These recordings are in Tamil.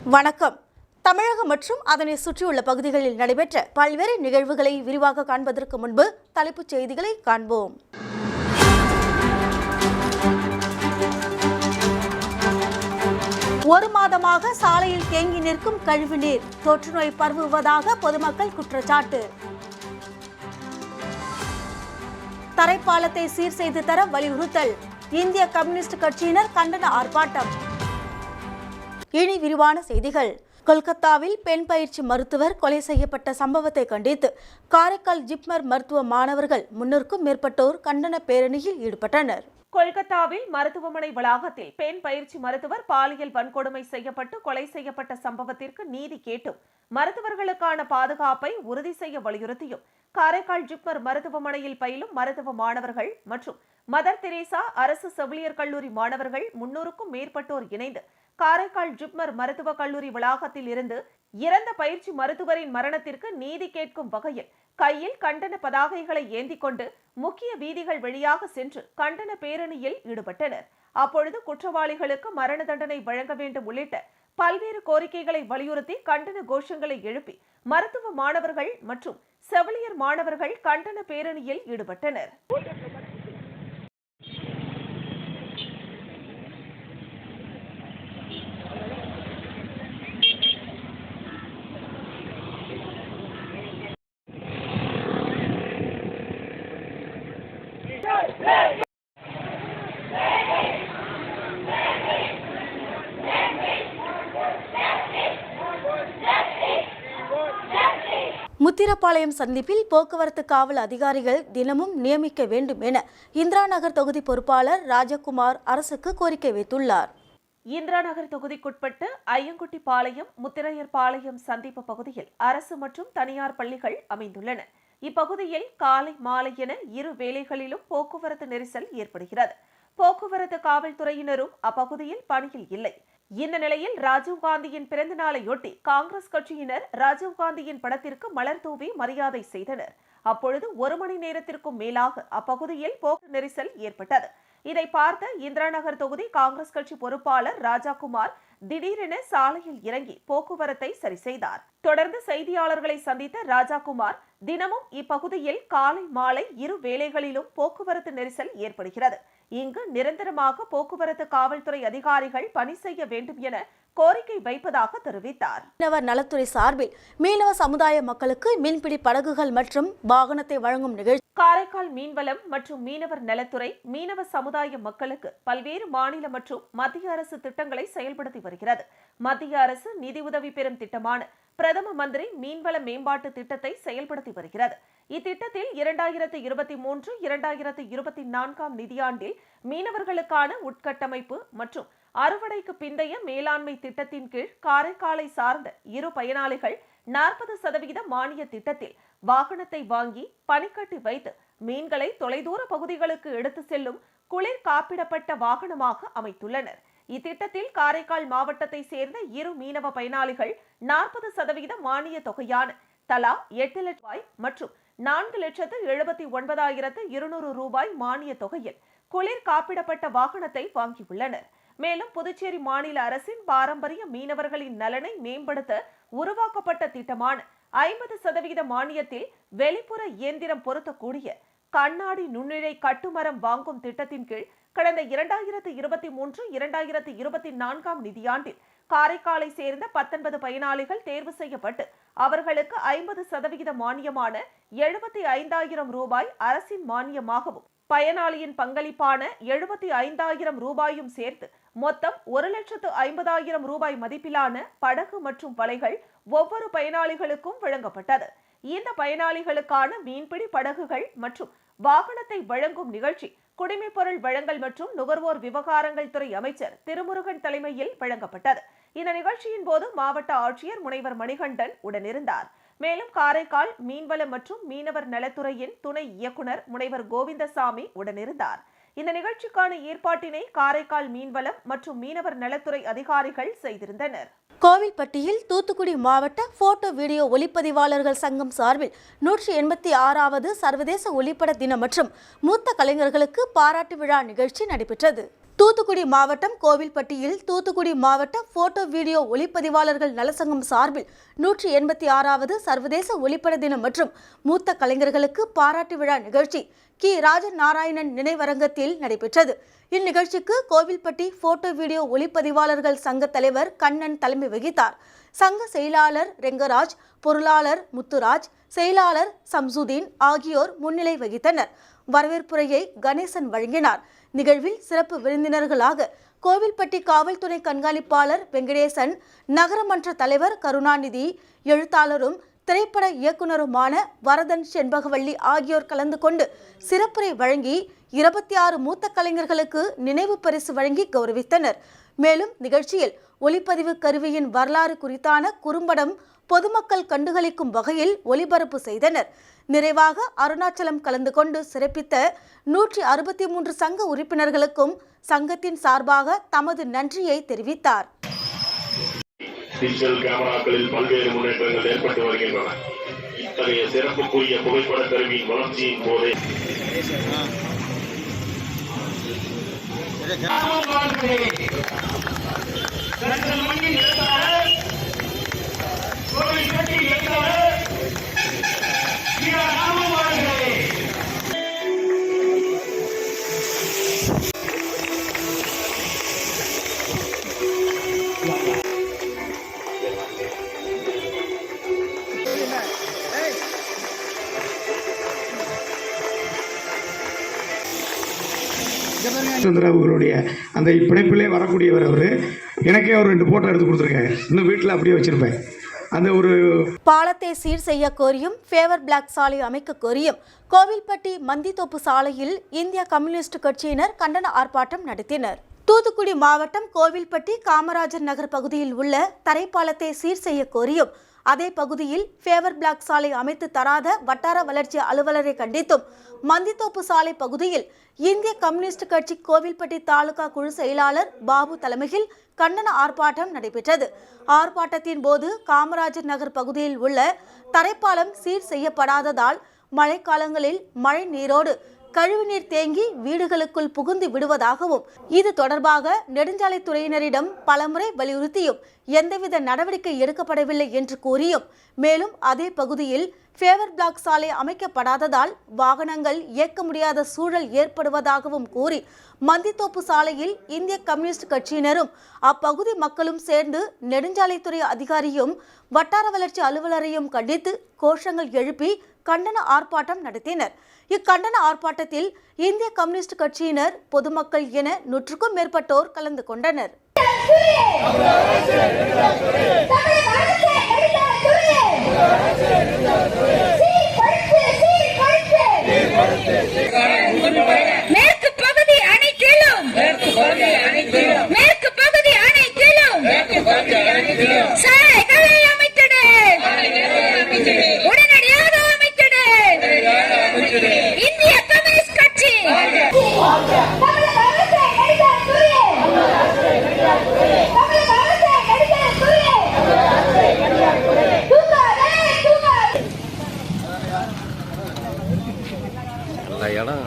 வணக்கம். தமிழகம் மற்றும் அதனை சுற்றியுள்ள பகுதிகளில் நடைபெற்ற பல்வேறு நிகழ்வுகளை விரிவாக காண்பதற்கு முன்பு தலைப்புச் செய்திகளை காண்போம். ஒரு மாதமாக சாலையில் தேங்கி நிற்கும் கழிவுநீர் தொற்றுநோய் பரவுவதாக பொதுமக்கள் குற்றச்சாட்டு. தரைப்பாலத்தை சீர் செய்து தர வலியுறுத்தல். இந்திய கம்யூனிஸ்ட் கட்சியினர் கண்டன ஆர்ப்பாட்டம். இனி விரிவான செய்திகள். கொல்கத்தாவில் பெண் பயிற்சி மருத்துவர் கொலை செய்யப்பட்ட சம்பவத்தை கண்டித்து காரைக்கால் ஜிப்மர் மருத்துவ மாணவர்கள் 300க்கும் மேற்பட்டோர் கண்டன பேரணியில் ஈடுபட்டனர். கொல்கத்தாவில் மருத்துவமனை வளாகத்தில் பெண் பயிற்சி மருத்துவர் பாலியல் வன்கொடுமை செய்யப்பட்டு கொலை செய்யப்பட்ட சம்பவத்திற்கு நீதி கேட்டும் மருத்துவர்களுக்கான பாதுகாப்பை உறுதி செய்ய வலியுறுத்தியும் காரைக்கால் ஜிப்மர் மருத்துவமனையில் பயிலும் மருத்துவ மாணவர்கள் மற்றும் மதர் தெரேசா அரசு செவிலியர் கல்லூரி மாணவர்கள் 300க்கும் மேற்பட்டோர் இணைந்து காரைக்கால் ஜிப்மர் மருத்துவக் கல்லூரி வளாகத்தில் இருந்து இறந்த பயிற்சி மருத்துவரின் மரணத்திற்கு நீதி கேட்கும் வகையில் கையில் கண்டன பதாகைகளை ஏந்தி கொண்டு முக்கிய வீதிகள் வழியாக சென்று கண்டன பேரணியில் ஈடுபட்டனர். அப்பொழுது குற்றவாளிகளுக்கு மரண தண்டனை வழங்க வேண்டும் உள்ளிட்ட பல்வேறு கோரிக்கைகளை வலியுறுத்தி கண்டன கோஷங்களை எழுப்பி மருத்துவ மாணவர்கள் மற்றும் செவிலியர் மாணவர்கள் கண்டன பேரணியில் ஈடுபட்டனர். முத்திரப்பாளையம் சந்திப்பில் போக்குவரத்து காவல் அதிகாரிகள் தினமும் நியமிக்க வேண்டும் என இந்திரா நகர் தொகுதி பொறுப்பாளர் ராஜகுமார் அரசுக்கு கோரிக்கை வைத்துள்ளார். இந்திரா நகர் தொகுதிக்குட்பட்டு ஐயங்குட்டிப்பாளையம் முத்திரையர்பாளையம் சந்திப்பு பகுதியில் அரசு மற்றும் தனியார் பள்ளிகள் அமைந்துள்ளன. இப்பகுதியில் காலை மாலை என இரு வேளைகளிலும் போக்குவரத்து நெரிசல் ஏற்படுகிறது. போக்குவரத்து காவல்துறையினரும் அப்பகுதியில் பணியில் இல்லை. இந்த நிலையில் ராஜீவ்காந்தியின் பிறந்த நாளையொட்டி காங்கிரஸ் கட்சியினர் ராஜீவ்காந்தியின் படத்திற்கு மலர் தூவி மரியாதை செய்தனர். அப்பொழுது 1 மணி நேரத்திற்கும் மேலாக அப்பகுதியில் போக்கு நெரிசல் ஏற்பட்டது. இதை பார்த்த இந்திரா நகர் தொகுதி காங்கிரஸ் கட்சி பொறுப்பாளர் ராஜகுமார் திடீரென சாலையில் இறங்கி போக்குவரத்தை சரி செய்தார். தொடர்ந்து செய்தியாளர்களை சந்தித்த ராஜகுமார், தினமும் இப்பகுதியில் காலை மாலை இரு வேளைகளிலும் போக்குவரத்து நெரிசல் ஏற்படுகிறது. இங்கு நிரந்தரமாக போக்குவரத்து காவல்துறை அதிகாரிகள் பணி செய்ய வேண்டும் என கோரிக்கை வைப்பதாக தெரிவித்தார். மீனவர் நலத்துறை சார்பில் மீனவ சமுதாய மக்களுக்கு மீன்பிடி படகுகள் மற்றும் வாகனத்தை வழங்கும் நிகழ்ச்சி. காரைக்கால் மீன்வளம் மற்றும் மீனவர் நலத்துறை மீனவ சமுதாய மக்களுக்கு பல்வேறு மாநில மற்றும் மத்திய அரசு திட்டங்களை செயல்படுத்தி வருகிறது. மத்திய அரசு நிதியுதவி பெறும் திட்டமான பிரதம மந்திரி மீன்வள மேம்பாட்டு திட்டத்தை செயல்படுத்தி வருகிறது. இத்திட்டத்தில் 2023-2024 நிதியாண்டில் மீனவர்களுக்கான உட்கட்டமைப்பு மற்றும் அறுவடைக்கு பிந்தைய மேலாண்மை திட்டத்தின் கீழ் காரைக்காலை சார்ந்த இரு பயனாளிகள் 40% மானிய திட்டத்தில் வாகனத்தை வாங்கி பனிக்கட்டி வைத்து மீன்களை தொலைதூர பகுதிகளுக்கு எடுத்து செல்லும் குளிர் காப்பிடப்பட்ட வாகனமாக அமைத்துள்ளனர். இத்திட்டத்தில் காரைக்கால் மாவட்டத்தை சேர்ந்த இரு மீனவ பயனாளிகள் 40% மானிய தொகையான தலா 8 லட்சம் ரூபாய் மற்றும் 4,79,200 ரூபாய் மானிய தொகையில் குளிர் காப்பிடப்பட்ட வாகனத்தை வாங்கியுள்ளனர். மேலும் புதுச்சேரி மாநில அரசின் பாரம்பரிய மீனவர்களின் நலனை மேம்படுத்த உருவாக்கப்பட்ட திட்டமான 50% மானியத்தில் வெளிப்புற இயந்திரம் பொருத்தக்கூடிய கண்ணாடி நுண்ணிழை கட்டுமரம் வாங்கும் திட்டத்தின் கீழ் கடந்த 2023-2024 நிதியாண்டில் காரைக்காலை சேர்ந்த 19 பயனாளிகள் தேர்வு செய்யப்பட்டு அவர்களுக்கு 50% மானியமான 75,000 ரூபாய் அரசின் மானியமாகவும் பயனாளியின் பங்களிப்பான 75,000 ரூபாயும் சேர்த்து மொத்தம் 1,50,000 ரூபாய் மதிப்பிலான படகு மற்றும் வலைகள் ஒவ்வொரு பயனாளிகளுக்கும் வழங்கப்பட்டது. இந்த பயனாளிகளுக்கான மீன்பிடி படகுகள் மற்றும் வாகனத்தை வழங்கும் நிகழ்ச்சி குடிமைப்பொருள் வழங்கல் மற்றும் நுகர்வோர் விவகாரங்கள் துறை அமைச்சர் திருமுருகன் தலைமையில் வழங்கப்பட்டது. இந்த நிகழ்ச்சியின் போது மாவட்ட ஆட்சியர் முனைவர் மணிகண்டன் உடனிருந்தார். மேலும் காரைக்கால் மீன்வளம் மற்றும் மீனவர் நலத்துறையின் துணை இயக்குனர் முனைவர் கோவிந்தசாமி உடனிருந்தார். இந்த நிகழ்ச்சிக்கான ஏற்பாட்டினை காரைக்கால் மீன்வளம் மற்றும் மீனவர் நலத்துறை அதிகாரிகள் செய்திருந்தனர். கோவில்பட்டியில் தூத்துக்குடி மாவட்ட போட்டோ வீடியோ ஒளிப்பதிவாளர்கள் சங்கம் சார்பில் 186வது சர்வதேச ஒளிப்பட தினம் மற்றும் மூத்த கலைஞர்களுக்கு பாராட்டு விழா நிகழ்ச்சி நடைபெற்றது. தூத்துக்குடி மாவட்டம் கோவில்பட்டியில் தூத்துக்குடி மாவட்ட போட்டோ வீடியோ ஒளிப்பதிவாளர்கள் நலசங்கம் சார்பில் 186வது சர்வதேச ஒளிப்பட தினம் மற்றும் மூத்த கலைஞர்களுக்கு பாராட்டு விழா நிகழ்ச்சி கி. ராஜநாராயணன் நினைவரங்கத்தில் நடைபெற்றது. இந்நிகழ்ச்சிக்கு கோவில்பட்டி போட்டோ வீடியோ ஒளிப்பதிவாளர்கள் சங்க தலைவர் கண்ணன் தலைமை வகித்தார். சங்க செயலாளர் ரெங்கராஜ், பொருளாளர் முத்துராஜ், செயலாளர் சம்சுதீன் ஆகியோர் முன்னிலை வகித்தனர். வரவேற்புரையை கணேசன் வழங்கினார். நிகழ்வில் சிறப்பு விருந்தினர்களாக கோவில்பட்டி காவல்துறை கண்காணிப்பாளர் வெங்கடேசன், நகரமன்ற தலைவர் கருணாநிதி, எழுத்தாளரும் திரைப்பட இயக்குநருமான வரதன் செண்பகவள்ளி ஆகியோர் கலந்து கொண்டு சிறப்புரை வழங்கி 26 மூத்த கலைஞர்களுக்கு நினைவு பரிசு வழங்கி கௌரவித்தனர். மேலும் நிகழ்ச்சியில் ஒளிப்பதிவு கருவியின் வரலாறு குறித்தான குறும்படம் பொதுமக்கள் கண்டுகளிக்கும் வகையில் ஒளிபரப்பு செய்தனர். நிறைவாக அருணாச்சலம் கலந்து கொண்டு சிறப்பித்த 163 சங்க உறுப்பினர்களுக்கும் சங்கத்தின் சார்பாக தமது நன்றியை தெரிவித்தார். டிஜிட்டல் கேமராக்களில் பல்வேறு முன்னேற்றங்கள் ஏற்பட்டு வருகின்றன. இத்தகைய சிறப்புக்குரிய புகைப்பட கருவியின் வளர்ச்சியின் போதே அவர்களுடைய அந்த பிணைப்பிலே வரக்கூடியவர். அவர் எனக்கே ஒரு 2 போட்டோ எடுத்து கொடுத்துருக்காங்க. இன்னும் வீட்டில் அப்படியே வச்சிருப்பேன். அந்த ஒரு பாலத்தை சீர் செய்ய கோரியும் ஃபேவர் பிளாக் சாலை அமைக்க கோரியும் கோவில்பட்டி மந்தித்தோப்பு சாலையில் இந்திய கம்யூனிஸ்ட் கட்சியினர் கண்டன ஆர்ப்பாட்டம் நடத்தினர். தூத்துக்குடி மாவட்டம் கோவில்பட்டி காமராஜர் நகர் பகுதியில் உள்ள தரைப்பாலத்தை சீர் செய்ய கோரியும் அதே பகுதியில் ஃபேவர் பிளாக் சாலை அமைத்து தராத வட்டார வளர்ச்சி அலுவலரை கண்டித்தும் மந்தித்தோப்பு சாலை பகுதியில் இந்திய கம்யூனிஸ்ட் கட்சி கோவில்பட்டி தாலுகா குழு செயலாளர் பாபு தலைமையில் கண்டன ஆர்ப்பாட்டம் நடைபெற்றது. ஆர்ப்பாட்டத்தின் போது காமராஜர் நகர் பகுதியில் உள்ள தரைப்பாலம் சீர் செய்யப்படாததால் மழைக்காலங்களில் மழை நீரோடு கழிவுநீர் தேங்கி வீடுகளுக்குள் புகுந்து விடுவதாகவும் இது தொடர்பாக நெடுஞ்சாலைத்துறையினரிடம் பலமுறை வலியுறுத்தியும் எந்தவித நடவடிக்கை எடுக்கப்படவில்லை என்று கூறியும் மேலும் அதே பகுதியில் ஃபேவர் பிளாக் சாலை அமைக்கப்படாததால் வாகனங்கள் இயக்க முடியாத சூழல் ஏற்படுவதாகவும் கூறி மந்தித்தோப்பு சாலையில் இந்திய கம்யூனிஸ்ட் கட்சியினரும் அப்பகுதி மக்களும் சேர்ந்து நெடுஞ்சாலைத்துறை அதிகாரியும் வட்டார வளர்ச்சி அலுவலரையும் கண்டித்து கோஷங்கள் எழுப்பி கண்டன ஆர்ப்பாட்டம் நடத்தினர். இக்கண்டன ஆர்ப்பாட்டத்தில் இந்திய கம்யூனிஸ்ட் கட்சியினர், பொதுமக்கள் என 100க்கும் மேற்பட்டோர் கலந்து கொண்டனர். மேற்கு பகுதி அனைத்திலும் சாலைகளை அமைத்திடு, உடனடியாக அமைத்திடு. இந்திய கம்யூனிஸ்ட் கட்சி இடம்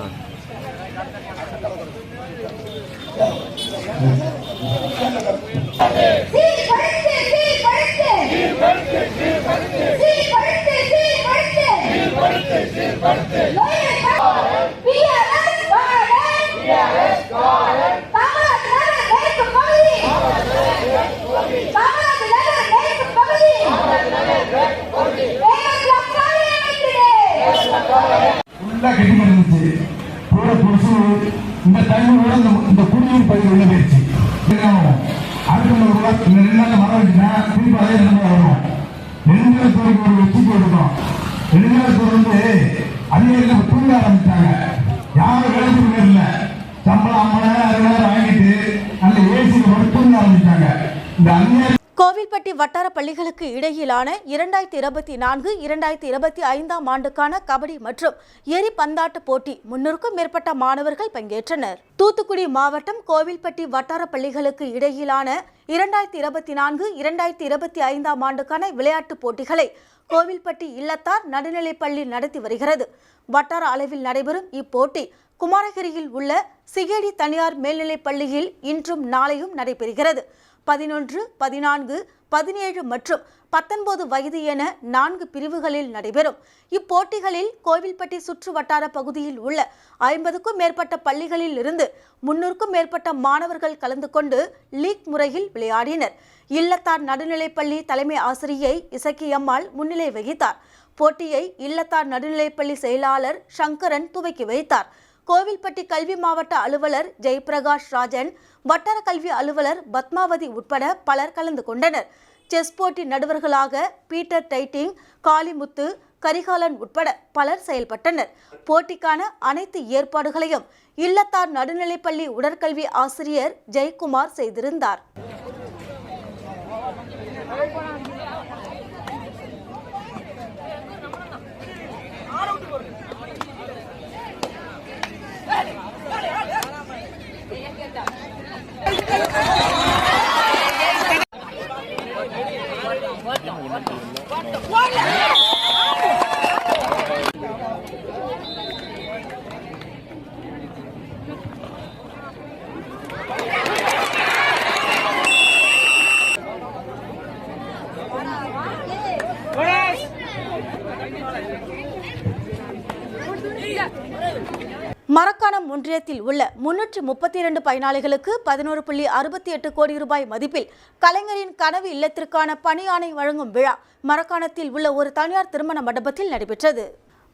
இந்த டைமோட இந்த குடிநீர் பகுதி உள்ள போயிடுச்சு. அடுத்த இந்த 2 நாள் மழை வச்சுன்னா திருப்பி அதே நிலைமை வரும். நெடுஞ்சாலைத்துறைக்கு ஒரு வெற்றி கொடுக்கும். நெடுஞ்சாலைத்துறை அதிகாரிகள் தூங்க ஆரம்பிச்சாங்க. யாரும் வேலைக்கு இல்லை. சம்பளம் 50,000 60,000 வாங்கிட்டு அந்த ஏசியில் மட்டும் தூங்க ஆரம்பிச்சாங்க. இந்த அந்நிய கோவில்பட்டி வட்டார பள்ளிகளுக்கு இடையிலான 2024-2025 ஆண்டுக்கான கபடி மற்றும் எரி பந்தாட்ட போட்டி 300க்கும் மேற்பட்ட மாணவர்கள் பங்கேற்றனர். தூத்துக்குடி மாவட்டம் கோவில்பட்டி வட்டார பள்ளிகளுக்கு இடையிலான 2024-2025 ஆண்டுக்கான விளையாட்டுப் போட்டிகளை கோவில்பட்டி இல்லத்தார் நடுநிலைப்பள்ளி நடத்தி வருகிறது. வட்டார அளவில் நடைபெறும் இப்போட்டி குமாரகிரியில் உள்ள சிகேடி தனியார் மேல்நிலைப் பள்ளியில் இன்றும் நாளையும் நடைபெறுகிறது. 11, 14, 17 மற்றும் 19 வயது என 4 பிரிவுகளில் நடைபெறும். இப்போட்டிகளில் கோவில்பட்டி சுற்று வட்டார பகுதியில் உள்ள 50க்கும் மேற்பட்ட பள்ளிகளில் இருந்து 300க்கும் மேற்பட்ட மாணவர்கள் கலந்து கொண்டு லீக் முறையில் விளையாடினர். இல்லத்தார் நடுநிலைப்பள்ளி தலைமை ஆசிரியை இசக்கியம்மாள் முன்னிலை வகித்தார். போட்டியை இல்லத்தார் நடுநிலைப்பள்ளி செயலாளர் சங்கரன் துவக்கி வைத்தார். கோவில்பட்டி கல்வி மாவட்ட அலுவலர் ஜெயபிரகாஷ் ராஜன், வட்டார கல்வி அலுவலர் பத்மாவதி உட்பட பலர் கலந்து கொண்டனர். செஸ் போட்டி நடுவர்களாக பீட்டர் டைட்டிங், காளிமுத்து, கரிகாலன் உட்பட பலர் செயல்பட்டனர். போட்டிக்கான அனைத்து ஏற்பாடுகளையும் இல்லத்தார் நடுநிலைப்பள்ளி உடற்கல்வி ஆசிரியர் ஜெயக்குமார் செய்திருந்தார். மரக்காணம் ஒன்றியத்தில் உள்ள 332 பயனாளிகளுக்கு 11.68 கோடி ரூபாய் மதிப்பில் கலைஞரின் கனவு இல்லத்திற்கான பணி ஆணை வழங்கும் விழா மரக்காணத்தில் உள்ள ஒரு தனியார் திருமண மண்டபத்தில் நடைபெற்றது.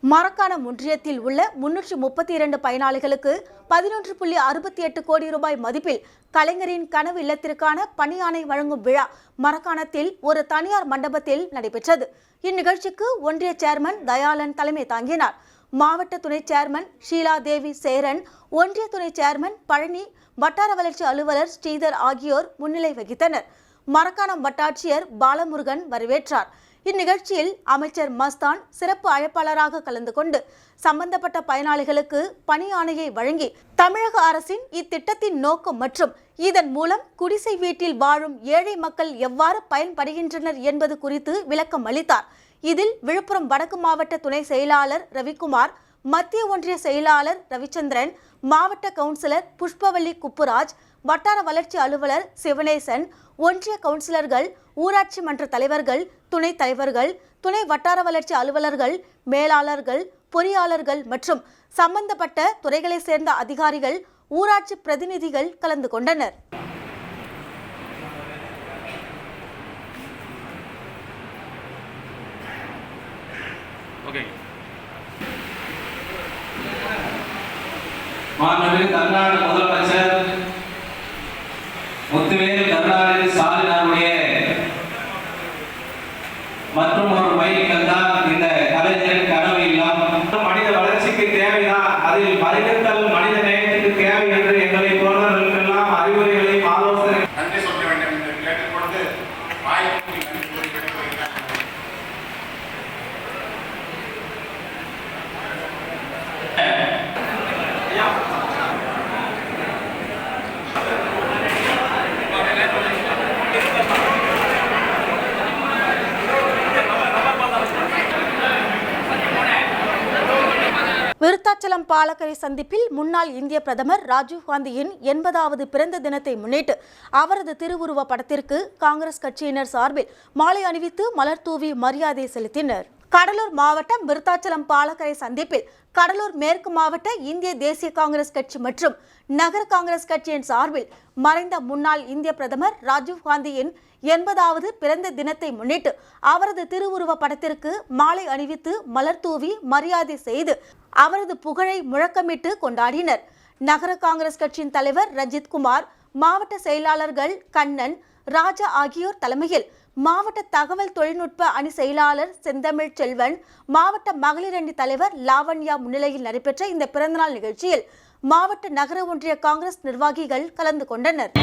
மரக்காணம் ஒன்றியத்தில் உள்ள 332 பயனாளிகளுக்கு 11.68 கோடி ரூபாய் மதிப்பில் கலைஞரின் கனவு இல்லத்திற்கான பணி ஆணை வழங்கும் விழா மரக்காணத்தில் ஒரு தனியார் மண்டபத்தில் நடைபெற்றது. இந்நிகழ்ச்சிக்கு ஒன்றிய சேர்மன் தயாளன் தலைமை தாங்கினார். மாவட்ட துணை சேர்மன் ஷீலா தேவி சேரன், ஒன்றிய துணை சேர்மன் பழனி, வட்டார வளர்ச்சி அலுவலர் ஸ்ரீதர் ஆகியோர் முன்னிலை வகித்தனர். மரக்காணம் வட்டாட்சியர் பாலமுருகன் வரவேற்றார். இந்நிகழ்ச்சியில் அமைச்சர் மஸ்தான் சிறப்பு அழைப்பாளராக கலந்து கொண்டு சம்பந்தப்பட்ட பயனாளிகளுக்கு பணி ஆணையை வழங்கி தமிழக அரசின் இத்திட்டத்தின் நோக்கம் மற்றும் இதன் மூலம் குடிசை வீட்டில் வாழும் ஏழை மக்கள் எவ்வாறு பயன்படுகின்றனர் என்பது குறித்து விளக்கம் அளித்தார். இதில் விழுப்புரம் வடக்கு மாவட்ட துணை செயலாளர் ரவிக்குமார், மத்திய ஒன்றிய செயலாளர் ரவிச்சந்திரன், மாவட்ட கவுன்சிலர் புஷ்பவல்லி குப்புராஜ், வட்டார வளர்ச்சி அலுவலர் சிவனேசன், ஒன்றிய கவுன்சிலர்கள், ஊராட்சி மன்ற தலைவர்கள், துணைத் தலைவர்கள், துணை வட்டார வளர்ச்சி அலுவலர்கள், மேலாளர்கள், பொறியாளர்கள் மற்றும் சம்பந்தப்பட்ட துறைகளைச் சேர்ந்த அதிகாரிகள், ஊராட்சி பிரதிநிதிகள் கலந்து கொண்டனர். மாண்புமிகு தமிழ்நாடு முதலமைச்சர் முத்துவேல் கருணாநிதி ஸ்டாலின் அவருடைய மற்றும் ஒரு மைல்கல் தான் இந்த கலைஞரின் கனவு இல்லம். மனித வளர்ச்சிக்கு தேவைதான், அதில் மனிதர்கள் மனித நேயத்துக்கு தேவை என்று எங்களை போன்றவர்களுக்கெல்லாம் அறிவுரைகளையும் ஆலோசனை நன்றி சொல்ல வேண்டும் என்று கேட்டுக்கொண்டு வாய்ப்புக்கு நன்றி கூறி விடைபெறுகிறேன். விருத்தாச்சலம் பாலக்கரை சந்திப்பில் முன்னாள் இந்திய பிரதமர் ராஜீவ்காந்தியின் 80வது பிறந்த தினத்தை முன்னிட்டு அவரது திருவுருவ படத்திற்கு காங்கிரஸ் கட்சியினர் சார்பில் மாலை அணிவித்து மலர் தூவி மரியாதை செலுத்தினர். கடலூர் மாவட்டம் விருத்தாச்சலம் பாலக்கரை சந்திப்பில் கடலூர் மேற்கு மாவட்ட இந்திய தேசிய காங்கிரஸ் கட்சி மற்றும் நகர காங்கிரஸ் கட்சியின் சார்பில் மறைந்த முன்னாள் இந்திய பிரதமர் ராஜீவ்காந்தியின் 80வது பிறந்த தினத்தை முன்னிட்டு அவரது திருவுருவ படத்திற்கு மாலை அணிவித்து மலர் தூவி மரியாதை செய்து அவரது புகழை முழக்கமிட்டு கொண்டாடினர். நகர காங்கிரஸ் கட்சியின் தலைவர் ரஞ்சித் குமார், மாவட்ட செயலாளர்கள் கண்ணன், ராஜா ஆகியோர் தலைமையில் மாவட்ட தகவல் தொழில்நுட்ப அணி செயலாளர் செந்தமிழ் செல்வன், மாவட்ட மகளிர் அணி தலைவர் லாவண்யா முன்னிலையில் நடைபெற்ற இந்த பிறந்தநாள் நிகழ்ச்சியில் மாவட்ட நகர ஒன்றிய காங்கிரஸ் நிர்வாகிகள் கலந்து கொண்டனர்.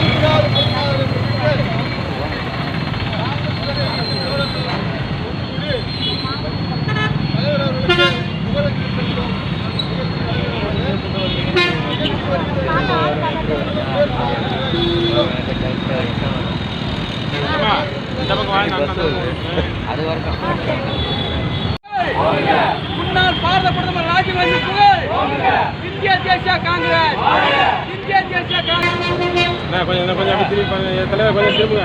அது வரைக்கும் முன்னாள் பாரத பிரதமர் ராஜீவ் காந்தி புகழ். இந்திய தேசிய காங்கிரஸ். இந்திய தேசிய காங்கிரஸ். கொஞ்சம் தலைவர் கொஞ்சம் திரும்புங்க.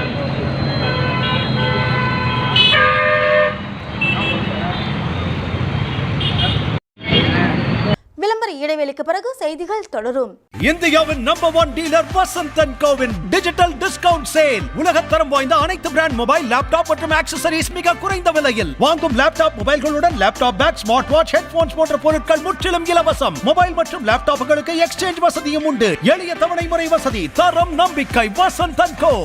விளம்பர இடைவேளைக்கு பிறகு செய்திகள் தொடரும். இந்தியாவின் நம்பர் 1 டீலர் வசந்த் அண்ட் கோவின் டிஜிட்டல் டிஸ்கவுண்ட் சேல். உலகத்தரம் வாய்ந்த அனைத்து பிராண்ட் மொபைல், லேப்டாப் மற்றும் ஆக்சசரிஸ் மிக குறைந்த விலையில். வாங்கும் லேப்டாப் மொபைல்களுடன் laptop bag, smart watch, headphones போன்ற பொருட்கள் முற்றிலும் இலவசம். மொபைல் மற்றும் லேப்டாப்புகளுக்கு எக்ஸ்சேஞ்ச் வசதியும் உண்டு. எளிய தவணை முறை வசதி. தரம் நம்பிக்கை வசந்த் அண்ட் கோ.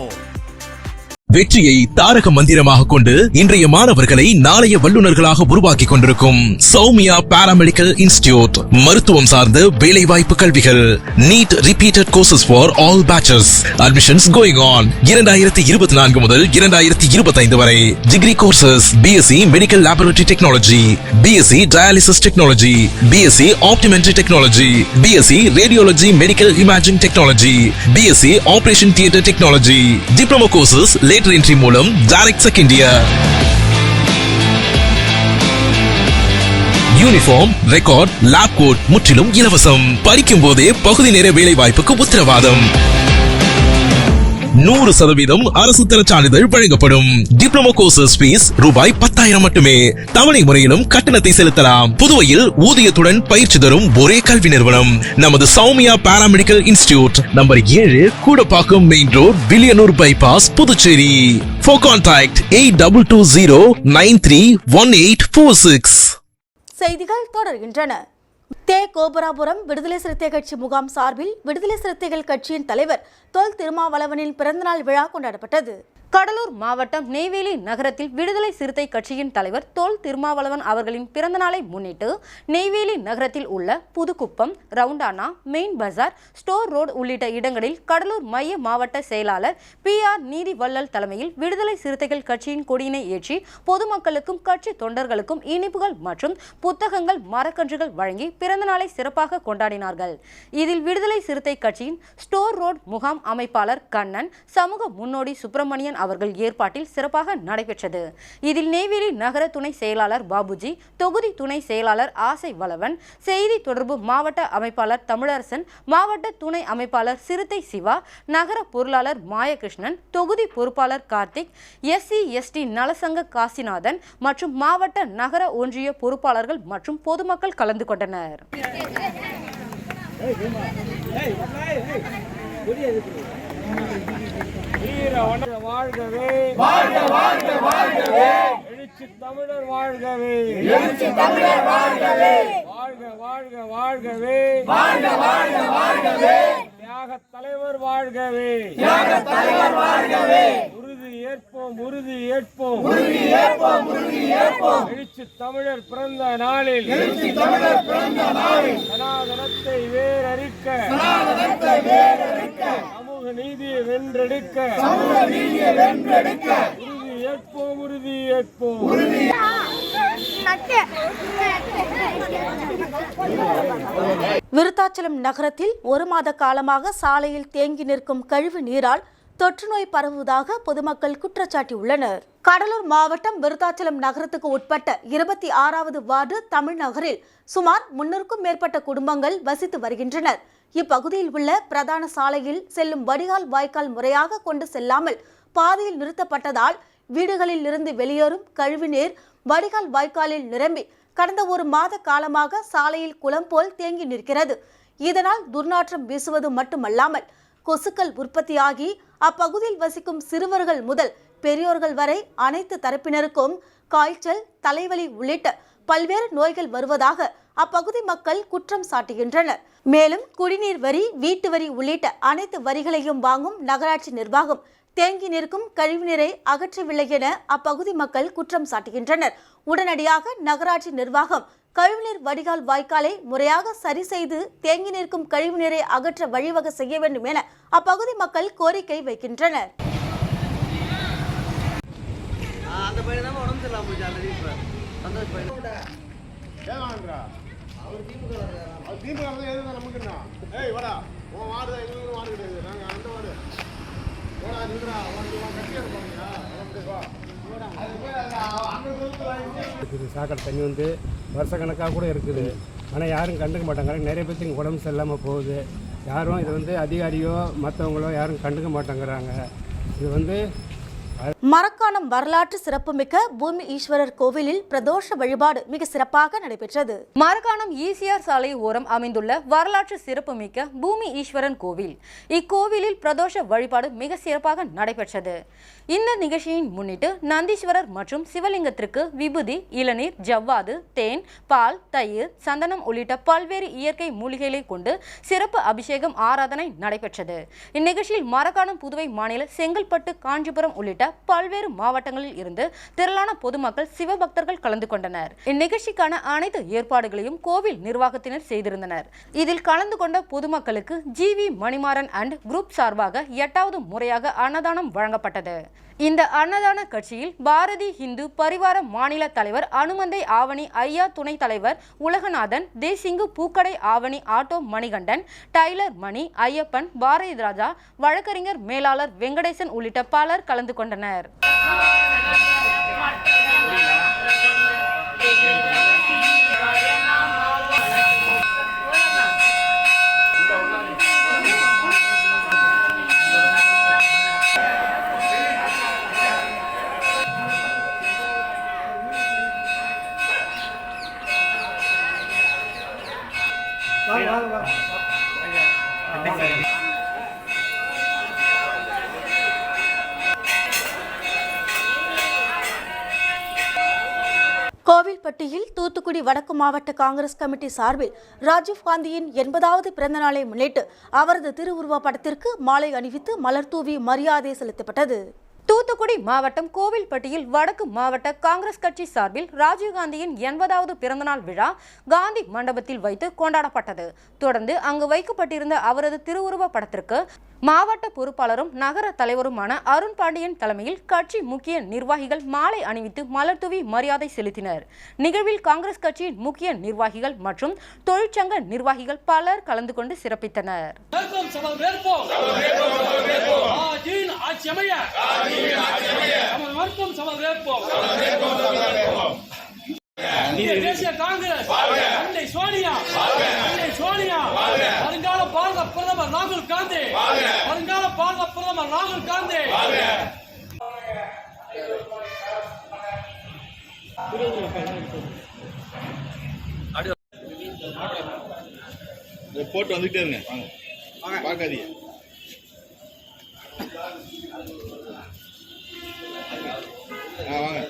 வெற்றியை தாரக மந்திரமாக கொண்டு இன்றைய மாணவர்களை நாளைய வல்லுநர்களாக உருவாக்கி கொண்டிருக்கும் சௌமியா பாராமெடிக்கல் இன்ஸ்டிடியூட். மருத்துவம் சார்ந்த வேலைவாய்ப்பு கல்விகள். NEET repeated courses for all batches. Admissions going on. 2024 முதல் 2025 வரை. Degree courses BSc medical laboratory technology, BSc dialysis technology, BSc optometry technology, BSc radiology medical imaging technology, BSc operation theatre technology. Diploma courses later entry மூலம் direct second year. Uniform, record, lab coat முற்றிலும் இலவசம். படிக்கும் போதே பகுதி நேர வேலை வாய்ப்புக்கு உத்தரவாதம். 100% அரசு தர சான்றிதழ் வழங்கப்படும். டிப்ளமோ கோர்சஸ் ஃபீஸ் ரூபாய் 10,000 மட்டுமே. தவணை முறையிலும் கட்டணத்தை செலுத்தலாம். புதுவையில் ஊதியத்துடன் பயிற்சி தரும் ஒரே கல்வி நிறுவனம் நமது Soumya paramedical institute. Number 7, Koodapakkam main road, Villianur bypass, Puducherry. For contact 8220931846. செய்திகள் தொடர்கின்றன. தே கோபுராபுரம் விடுதலை சிறுத்தை கட்சி முகாம் சார்பில் விடுதலை சிறுத்தைகள் கட்சியின் தலைவர் தொல் திருமாவளவனின் பிறந்தநாள் விழா கொண்டாடப்பட்டது. கடலூர் மாவட்டம் நெய்வேலி நகரத்தில் விடுதலை சிறுத்தை கட்சியின் தலைவர் தொல் திருமாவளவன் அவர்களின் பிறந்தநாளை முன்னிட்டு நெய்வேலி நகரத்தில் உள்ள புதுக்குப்பம், ரவுண்டானா, மெயின் பஜார், ஸ்டோர் ரோடு உள்ளிட்ட இடங்களில் கடலூர் மைய மாவட்ட செயலாளர் PR நீதி வள்ளல் தலைமையில் விடுதலை சிறுத்தைகள் கட்சியின் கொடியினை ஏற்றி பொதுமக்களுக்கும் கட்சி தொண்டர்களுக்கும் இனிப்புகள் மற்றும் புத்தகங்கள், மரக்கன்றுகள் வழங்கி பிறந்தநாளை சிறப்பாக கொண்டாடினார்கள். இதில் விடுதலை சிறுத்தை கட்சியின் ஸ்டோர் ரோடு முகாம் அமைப்பாளர் கண்ணன், சமூக முன்னோடி சுப்பிரமணியன் அவர்கள் ஏற்பாட்டில் சிறப்பாக நடைபெற்றது. இதில் நெய்வேலி நகர துணை செயலாளர் பாபுஜி, தொகுதி துணை செயலாளர் ஆசை வளவன், செய்தி தொடர்பு மாவட்ட அமைப்பாளர் தமிழரசன், மாவட்ட துணை அமைப்பாளர் சிறுத்தை சிவா, நகர பொருளாளர் மாயகிருஷ்ணன், தொகுதி பொறுப்பாளர் கார்த்திக், SC/ST நலசங்க காசிநாதன் மற்றும் மாவட்ட நகர ஒன்றிய பொறுப்பாளர்கள் மற்றும் பொதுமக்கள் கலந்து கொண்டனர். வாழ்கவே, வாழ்க வாழ்க வாழ்கவே, எழுச்சி தமிழர் வாழ்கவே, எழுச்சி தமிழர் வாழ்கவே, வாழ்க வாழ்க வாழ்கவே, வாழ்க வாழ்க வாழ்கவே, தியாக தலைவர் வாழ்கவே, தியாக தலைவர் வாழ்கவே, உறுதி ஏற்போம், உறுதி ஏற்போம், உறுதி ஏற்போம், உறுதி ஏற்போம், எழுச்சி தமிழர் பிறந்த நாளில், எழுச்சி தமிழர் பிறந்த நாளில் சனாதனத்தை வேரறுக்க, சனாதனத்தை வேரறுக்க, சமூக நீதியை வென்றெடுக்க, சமூக நீதியை வென்றெடுக்க, உறுதி ஏற்போம், உறுதி ஏற்போம், உறுதி. விருத்தாச்சலம் நகரத்தில் 1 மாத காலமாக சாலையில் தேங்கி நிற்கும் கழிவு நீரால் தொற்றுநோய் பரவுவதாக பொதுமக்கள் குற்றச்சாட்டியுள்ளனர். கடலூர் மாவட்டம் விருத்தாச்சலம் நகரத்துக்கு உட்பட்ட 26வது வார்டு தமிழ்நகரில் சுமார் 300க்கும் மேற்பட்ட குடும்பங்கள் வசித்து வருகின்றனர். இப்பகுதியில் உள்ள பிரதான சாலையில் செல்லும் வடிகால் வாய்க்கால் முறையாக கொண்டு செல்லாமல் பாதையில் நிறுத்தப்பட்டதால் வீடுகளில் இருந்து வெளியேறும் கழிவுநீர் வடிகால் வாய்க்காலில் நிரம்பி கடந்த 1 மாத காலமாக சாலையில் குளம் போல் தேங்கி நிற்கிறது. இதனால் துர்நாற்றம் வீசுவது மட்டுமல்லாமல் கொசுக்கள் உற்பத்தியாகி அப்பகுதியில் வசிக்கும் சிறுவர்கள் முதல் பெரியோர்கள் வரை அனைத்து தரப்பினருக்கும் காய்ச்சல், தலைவலி உள்ளிட்ட பல்வேறு நோய்கள் வருவதாக அப்பகுதி மக்கள் குற்றம் சாட்டுகின்றனர். மேலும் குடிநீர் வரி, வீட்டு வரி உள்ளிட்ட அனைத்து வரிகளையும் வாங்கும் நகராட்சி நிர்வாகம் தேங்கி நிற்கும் கழிவுநீரை அகற்றவில்லை என அப்பகுதி மக்கள் குற்றம் சாட்டுகின்றனர். உடனடியாக நகராட்சி நிர்வாகம் கழிவுநீர் வடிகால் வாய்க்காலை முறையாக சரி செய்து தேங்கி நிற்கும் கழிவுநீரை அகற்ற வழிவகை செய்ய வேண்டும் என அப்பகுதி மக்கள் கோரிக்கை வைக்கின்றனர். இருக்குது. சாக்கடை தண்ணி வந்து வருஷக்கணக்காக கூட இருக்குது. ஆனால் யாரும் கண்டுக்க மாட்டாங்க. நிறைய பேருக்கு இங்கே உடம்பு சரியில்லாமல் போகுது. யாரும் இது வந்து அதிகாரியோ மற்றவங்களோ யாரும் கண்டுக்க மாட்டேங்கிறாங்க. இது வந்து மரக்காணம் வரலாற்று சிறப்புமிக்க பூமி ஈஸ்வரர் கோவிலில் பிரதோஷ வழிபாடு மிக சிறப்பாக நடைபெற்றது. மரக்காணம் ஈசிஆர் சாலை ஓரம் அமைந்துள்ள வரலாற்று சிறப்புமிக்க பூமி ஈஸ்வரன் கோவில். இக்கோவிலில் பிரதோஷ வழிபாடு மிக சிறப்பாக நடைபெற்றது. இந்த நிகழ்ச்சியின் முன்னிட்டு நந்தீஸ்வரர் மற்றும் சிவலிங்கத்திற்கு விபூதி, இளநீர், ஜவ்வாது, தேன், பால், தயிர், சந்தனம் உள்ளிட்ட பல்வேறு இயற்கை மூலிகைகளை கொண்டு சிறப்பு அபிஷேகம் ஆராதனை நடைபெற்றது. இந்நிகழ்ச்சியில் மரக்காணம், புதுவை மாநில செங்கல்பட்டு, காஞ்சிபுரம் உள்ளிட்ட பல்வேறு மாவட்டங்களில் இருந்து திரளான பொதுமக்கள், சிவபக்தர்கள் கலந்து கொண்டனர். இந்நிகழ்ச்சிக்கான அனைத்து ஏற்பாடுகளையும் கோவில் நிர்வாகத்தினர் செய்திருந்தனர். இதில் கலந்து கொண்ட பொதுமக்களுக்கு ஜிவி மணிமாறன் அண்ட் குரூப் சார்பாக 8வது முறையாக அன்னதானம் வழங்கப்பட்டது. இந்த அன்னதான கட்சியில் பாரதி இந்து பரிவார மாநில தலைவர் அனுமந்தை ஆவணி ஐயா, துணைத் தலைவர் உலகநாதன், தேசிங்கு பூக்கடை ஆவணி ஆட்டோ மணிகண்டன், டைலர் மணி, ஐயப்பன், பாரதி ராஜா, வழக்கறிஞர் மேலாளர் வெங்கடேசன் உள்ளிட்ட பலர் கலந்து கொண்டனர். கோவில்பட்டியில் தூத்துக்குடி வடக்கு மாவட்ட காங்கிரஸ் கமிட்டி சார்பில் ராஜீவ்காந்தியின் 80வது பிறந்த நாளை முன்னிட்டு அவரது திருவுருவ படத்திற்கு மாலை அணிவித்து மலர் தூவி மரியாதை செலுத்தப்பட்டது. தூத்துக்குடி மாவட்டம் கோவில்பட்டியில் வடக்கு மாவட்ட காங்கிரஸ் கட்சி சார்பில் ராஜீவ்காந்தியின் 80வது பிறந்தநாள் விழா காந்தி மண்டபத்தில் வைத்து கொண்டாடப்பட்டது. தொடர்ந்து அங்கு வைக்கப்பட்டிருந்த அவரது திருவுருவ படத்திற்கு மாவட்ட பொறுப்பாளரும் நகர தலைவருமான அருண் பாண்டியன் தலைமையில் கட்சி முக்கிய நிர்வாகிகள் மாலை அணிவித்து மலர் தூவி மரியாதை செலுத்தினர். நிகழ்வில் காங்கிரஸ் கட்சியின் முக்கிய நிர்வாகிகள் மற்றும் தொழிற்சங்க நிர்வாகிகள் பலர் கலந்து கொண்டு சிறப்பித்தனர். தேசிய காங்கிரஸ் அன்னை சோனியா, அன்னை சோனியா, வருங்கால பாரத பிரதமர் ராகுல் காந்தி, வருங்கால பாரத பிரதமர் ராகுல் காந்தி. போட்டு வந்துட்டே இருங்க, வாங்க பார்க்காதீங்க. வாங்க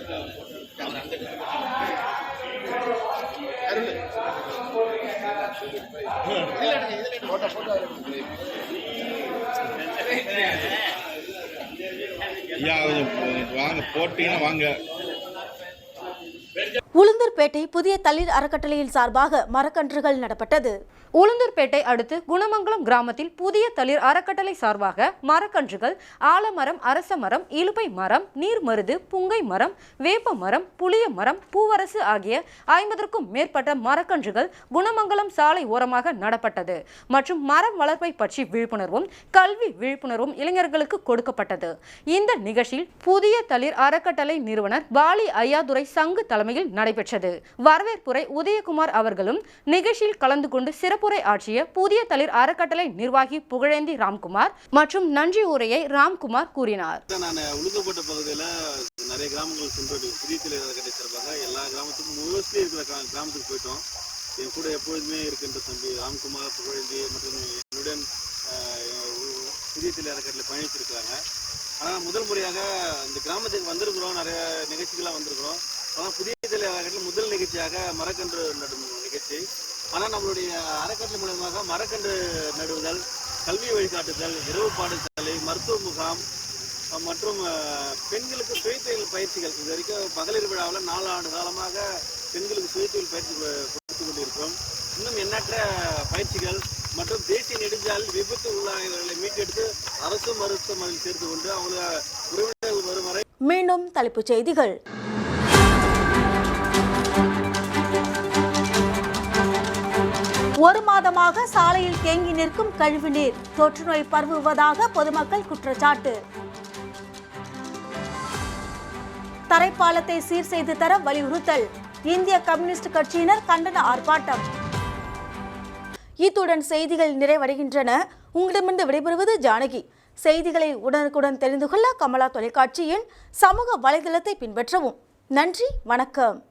வாங்க போட்டீங்கன்னா வாங்க. உளுந்தூர்பேட்டை புதிய தளிர் அறக்கட்டளையின் சார்பாக மரக்கன்றுகள் நடப்பட்டது. உளுந்தூர்பேட்டை அடுத்து குணமங்கலம் கிராமத்தில் புதிய தளிர் அறக்கட்டளை சார்பாக மரக்கன்றுகள், ஆலமரம், அரச மரம், இலுப்பை மரம், நீர்மருது, புங்கை மரம், வேப்ப மரம், புளிய மரம், பூவரசு ஆகிய 50க்கும் மேற்பட்ட மரக்கன்றுகள் குணமங்கலம் சாலை ஓரமாக நடப்பட்டது. மற்றும் மரம் வளர்ப்பை பற்றி விழிப்புணர்வும் கல்வி விழிப்புணர்வும் இளைஞர்களுக்கு கொடுக்கப்பட்டது. இந்த நிகழ்ச்சியில் புதிய தளிர் அறக்கட்டளை நிறுவனர் பாலி ஐயாதுரை சங்கு தலைமையில் நடைபெற்றது. வரவேற்புரை உதயகுமார் அவர்களும் நிகழ்ச்சியில் கலந்து கொண்டு சிறப்புரை ஆற்றிய புதிய தளிர் அறக்கட்டளை நிர்வாகி புகழேந்தி ராம்குமார் மற்றும் நன்றி உரையை ராம்குமார் கூறினார். நான் உளுந்தூர்பேட்டை பகுதியில் நிறைய கிராமங்கள் சென்று புதிய தளிர் அறக்கட்டளை சார்பாக எல்லா கிராமத்துக்கும் மோஸ்ட்லி இருக்கிற கிராமத்துக்கு போயிட்டோம். என் கூட எப்பொழுதுமே இருக்கின்ற தம்பி ராம்குமார், புகழேந்தி மற்றும் என்னுடன் புதிய தளிர் அறக்கட்டளை பயணித்திருக்கிறாங்க. ஆனால் முதல் முறையாக இந்த கிராமத்துக்கு வந்திருக்கிறோம், நிறைய நிகழ்ச்சிகளாக வந்திருக்கிறோம். ஆனால் புதிய தளிர் அறக்கட்டளை முதல் நிகழ்ச்சியாக மரக்கன்று நடும் நிகழ்ச்சி. ஆனால் நம்மளுடைய அறக்கட்டளை மூலமாக மரக்கன்று நடுவுதல், கல்வி வழிகாட்டுதல், இரவு பாடசாலை, மருத்துவ முகாம் மற்றும் பெண்களுக்கு சுயதொழில் பயிற்சிகள், இது வரைக்கும் மகளிர் விழாவில் 4 ஆண்டு காலமாக பெண்களுக்கு சுயதொழில் பயிற்சி கொடுத்து கொண்டிருக்கிறோம். இன்னும் எண்ணற்ற பயிற்சிகள் மற்றும் தேசிய நெடுஞ்சாலை விபத்து உள்ளாளர்களை மீட்டெடுத்து அரசு மருத்துவமனையில் சேர்த்து கொண்டு அவங்கள உறவினர்கள் வரும் வரை. மீண்டும் தலைப்புச் செய்திகள். ஒரு மாதமாக சாலையில் தேங்கி நிற்கும் கழிவுநீர் தொற்றுநோய் பரவுவதாக பொதுமக்கள் குற்றச்சாட்டு. தரைப்பாலத்தை சீர் செய்து தர வலியுறுத்தல். இந்திய கம்யூனிஸ்ட் கட்சியினர் கண்டன ஆர்ப்பாட்டம். இத்துடன் செய்திகள் நிறைவடைகின்றன. உங்களிடமிருந்து விடைபெறுவது ஜானகி. செய்திகளை உடனுக்குடன் தெரிந்து கொள்ள கமலா தொலைக்காட்சியின் சமூக வலைதளத்தை பின்பற்றவும். நன்றி, வணக்கம்.